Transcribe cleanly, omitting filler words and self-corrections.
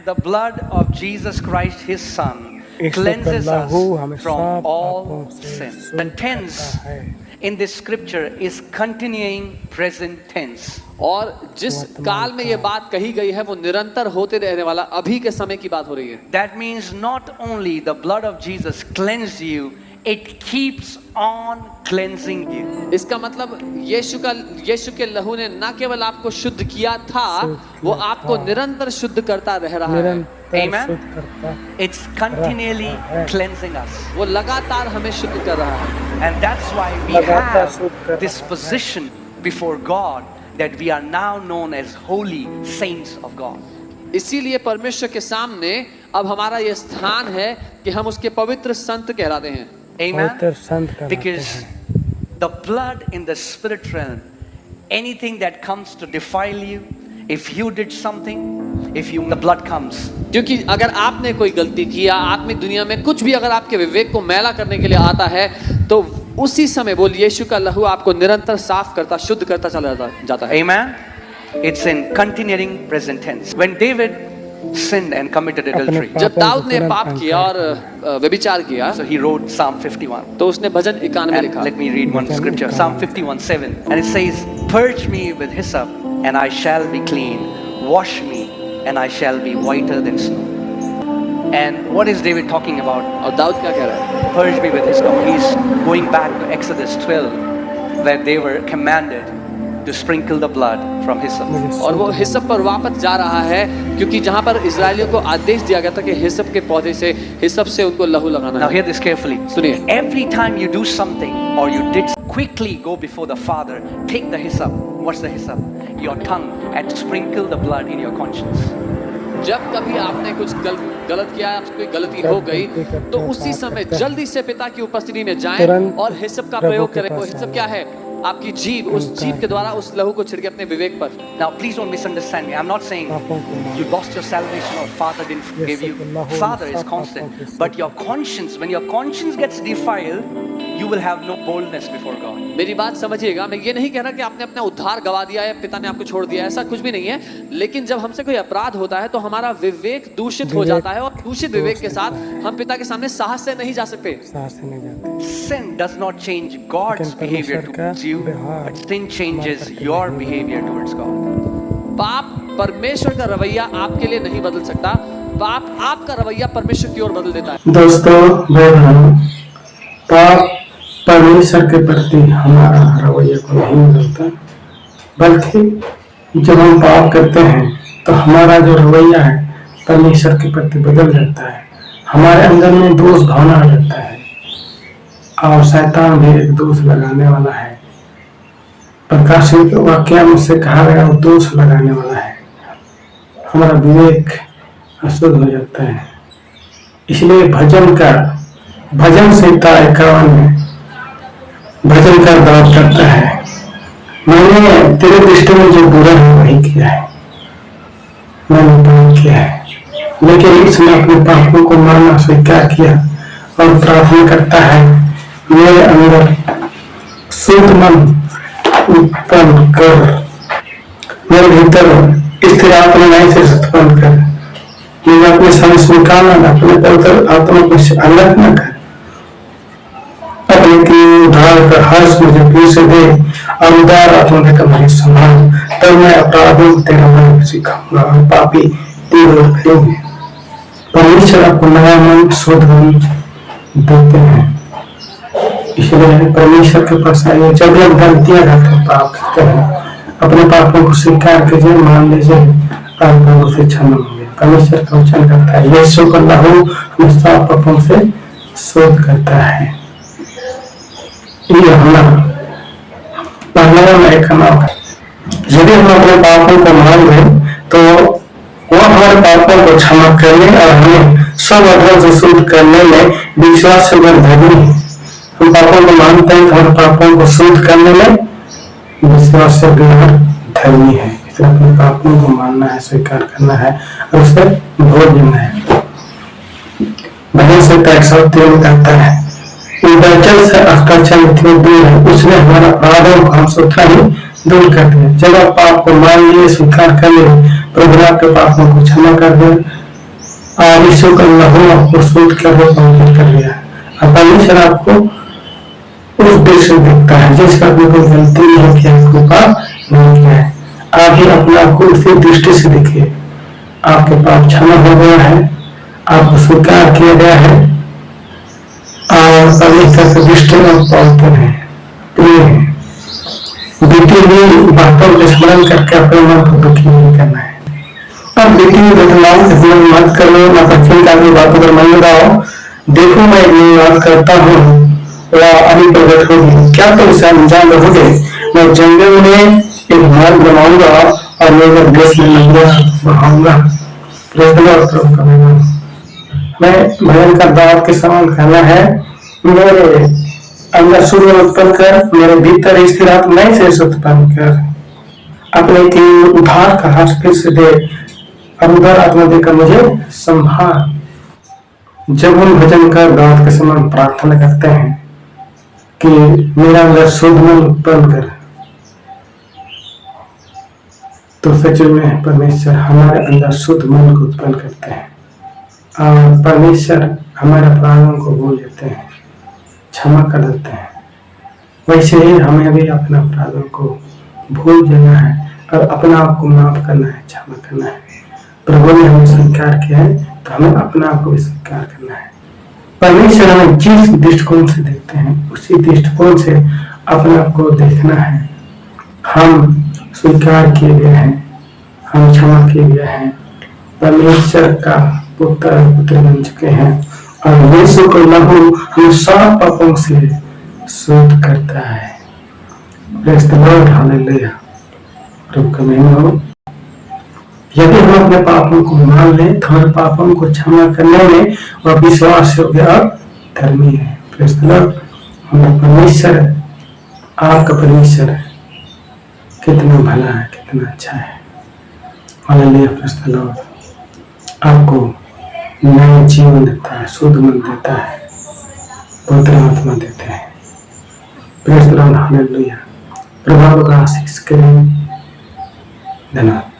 the blood of Jesus Christ, His Son, cleanses us from all sin. The tense in this scripture is continuing present tense. और जिस काल में ये बात कही गई है वो निरंतर होते रहने वाला अभी के समय की बात हो रही है. That means not only the blood of Jesus cleansed you, it keeps on cleansing you. इसका मतलब यीशु के लहू ने न केवल आपको शुद्ध किया था, वो आपको निरंतर शुद्ध करता रह रहा है. Amen. It's continually cleansing us. वो लगातार हमें शुद्ध कर रहा है. And that's why we have this position before God that we are now known as holy saints of God. इसीलिए परमेश्वर के सामने अब हमारा ये स्थान है कि हम उसके पवित्र संत कहलाते हैं. Amen. Because the blood in the spirit realm, anything that comes to defile you, if you did something, the blood comes. क्योंकि अगर आपने कोई गलती की या आत्मिक दुनिया में कुछ भी अगर आपके विवेक को मैला करने के लिए आता है, तो उसी समय बोल यीशु का लहू आपको निरंतर साफ करता, शुद्ध करता चला जाता है. Amen. It's in continuing present tense. When David sinned and committed adultery, जब दाऊद ने पाप किया और व्यभिचार किया, so he wrote Psalm 51. तो उसने भजन 51 में लिखा. Let me read one scripture, Psalm 51:7, and it says, "Purge me with hyssop, and I shall be clean. Wash me, and I shall be whiter than snow." And what is David talking about? और दाऊद क्या कह रहा है? Purge me with hyssop. He's going back to Exodus 12, where they were commanded to sprinkle the blood from hyssop. और वो हिस्सप पर वापस जा रहा है, क्योंकि जहाँ पर इस्राएलियों को आदेश दिया गया था कि हिस्सप के पौधे से, हिस्सप से उनको लहू लगाना है. Now hear this carefully. सुनिए. Every time you do something or you did, quickly go before the Father. Take the hyssop. What's the hyssop? Your tongue, and sprinkle the blood in your conscience. जब कभी आपने कुछ गलत किया, आपसे कोई गलती हो गई, तो उसी समय जल्दी से पिता की उपस्थिति में जाएं और हिस्सप का प्रयोग करें. वो हिस्सप क्या है? आपकी जीभ, उस जीभ के द्वारा उस लहू को छिड़के अपने विवेक पर. Now please don't misunderstand me. I'm not saying you lost your salvation or Father didn't forgive you. Father is constant. But your conscience, when your conscience gets defiled, you will have no boldness before God. मेरी बात समझिएगा, मैं ये नहीं कह रहा कि आपने अपना उद्धार गवा दिया है, पिता ने आपको छोड़ दिया है, ऐसा कुछ भी नहीं है. लेकिन जब हमसे कोई अपराध होता है तो हमारा विवेक दूषित हो जाता है, और दूषित विवेक के साथ हम पिता के सामने साहस से नहीं जा सकते. Sin does not change God's behavior towards you, but sin changes your behavior towards God. पाप परमेश्वर का रवैया आपके लिए नहीं बदल सकता, पाप आपका रवैया परमेश्वर की ओर बदल देता है. दोस्तों, पाप परमेश्वर के प्रति हमारा रवैया को नहीं बदलता, बल्कि जब हम पाप करते हैं तो हमारा जो रवैया है परमेश्वर के प्रति बदल जाता है. हमारे अंदर में दोष भावना आ जाता है, और शैतान भी एक दोष लगाने वाला है. प्रकाशित वाक्य में से कहा गया वो दोष लगाने वाला है. हमारा विवेक अशुद्ध हो जाता है. इसलिए भजन संहिता 51 में भजन का दावा करता है, मैंने तेरे दृष्टि में जो बुरा है वही किया है, मैंने पाप किया है. लेकिन इसने अपने पापों को मानना स्वीकार किया और प्रार्थना करता है, मेरे अंदर शुद्ध मन उत्पन्न कर, मेरे भीतर स्थिर आत्मा नहीं से उत्पन्न कर. मुझे अपने सामने स्वीकारना, अपने पवित्र आत्मा को अलग न कर. अपने की उद्धार कर हर्ष मुझे फिर से दे और उदार आत्मा देकर मुझे संभाल, तब मैं अपराधों को तेरा मन सिखाऊंगा और पापी तेरे ओर फिरेंगे. परमेश्वर आपको नया मन, शुद्ध मन देते हैं. इसलिए परमेश्वर के पास आइए. जब लोग गलतियां करते हैं, पाप करते हैं, अपने पापों को स्वीकार कीजिए, मान लीजिए और प्रभु से क्षमा मांगिए. परमेश्वर का वचन करता है, यीशु का लहू हमें सब पापों से शुद्ध करता है. ये हमारा पहला नए का नाम है. यदि हम अपने पापों को मान लें तो वो हमारे पापों को क्षमा करने और हमें सब अधर्म से शुद्ध करने में विश्वास से धर्मी है. हम पापों को मानते हैं तो हमारे पापों को शुद्ध करने में विश्वास से धर्मी है. इसलिए अपने पापों को मानना है, स्वीकार करना है और उसे भोजन है. भजन से कहता है, उदाचल से अस्ताचल इतने दूर है, उसने हमारा अपराधों को हमसे उतना ही दूर कर दिया. जब आप पाप को मान लिए, स्वीकार कर लिए, प्रभु आपके पापों को क्षमा कर दे, और यीशु का लहू आपको शुद्ध कर वो पवित्र कर लिया। और परमेश्वर आपको उस दृश्य से दिखता है जिसका आपने कोई गलती नहीं किया, आपको पाप नहीं किया है। आप ही अपने आप को उसी दृष्टि से देखिए। आपके पाप क्षमा हो गया है, आपको स्वीकार किया गया है और परमेश्वर के दृष्टि में पवित्र है, प्रिय है। बीती हुई बातों को स्मरण करके अपने मन को दुखी नहीं करना है। अब बीती हुई घटनाओं का स्मरण मत करो, न पश्चिम काल की बातों पर मन लगाओ। देखो मैं एक नई बात करता हूँ, वह अभी प्रकट होगी, क्या तुम उसे अनजान रहोगे? मैं जंगल में एक मार्ग बनाऊंगा और मेरे देश में नदियां बहाऊंगा। मैं भजन का दावत के समान कहना है, मेरे अंदर सूर्य उत्पन्न कर, मेरे भीतर स्थिर आत्मा नई से उत्पन्न कर। अपने की उद्धार का हाथ फिर से दे और उद्धार आत्मा देकर मुझे संभाल। जब हम भजन का दावत के समान प्रार्थना करते हैं कि मेरा अंदर शुद्ध मन उत्पन्न कर, तो सच में परमेश्वर हमारे अंदर शुद्ध मन को उत्पन्न करते हैं और परमेश्वर हमारे अपराधों को भूल देते हैं, क्षमा कर देते हैं। वैसे ही हमें भी अपने अपराधों को भूल जाना है और अपना आप को माफ करना है, क्षमा करना है। प्रभु ने हमें स्वीकार किया है तो हमें अपना आप को भी स्वीकार करना है। परमेश्वर हमें जिस दृष्टिकोण से देखते हैं उसी दृष्टिकोण से अपने आप को देखना है। हम स्वीकार किए गए हैं, हम क्षमा किए गए हैं, परमेश्वर का पुत्र बन चुके हैं और यीशु का लहू हम सब पापों से शुद्ध करता है। Praise the lord, hallelujah. प्रभु का महिमा हो। यदि हम अपने पापों को मान लें तो हमारे पापों को क्षमा करने में वह विश्वास योग्य और धर्मी है। Praise the Lord. हमारा परमेश्वर आपका परमेश्वर है, कितना भला है, कितना अच्छा है। हालेलुया। Praise the Lord. आपको नया जीवन देता है, शुद्ध मन देता है, पवित्र आत्मा देते हैं। Praise the lord, hallelujah. प्रभु का आशीष करें। धन्यवाद।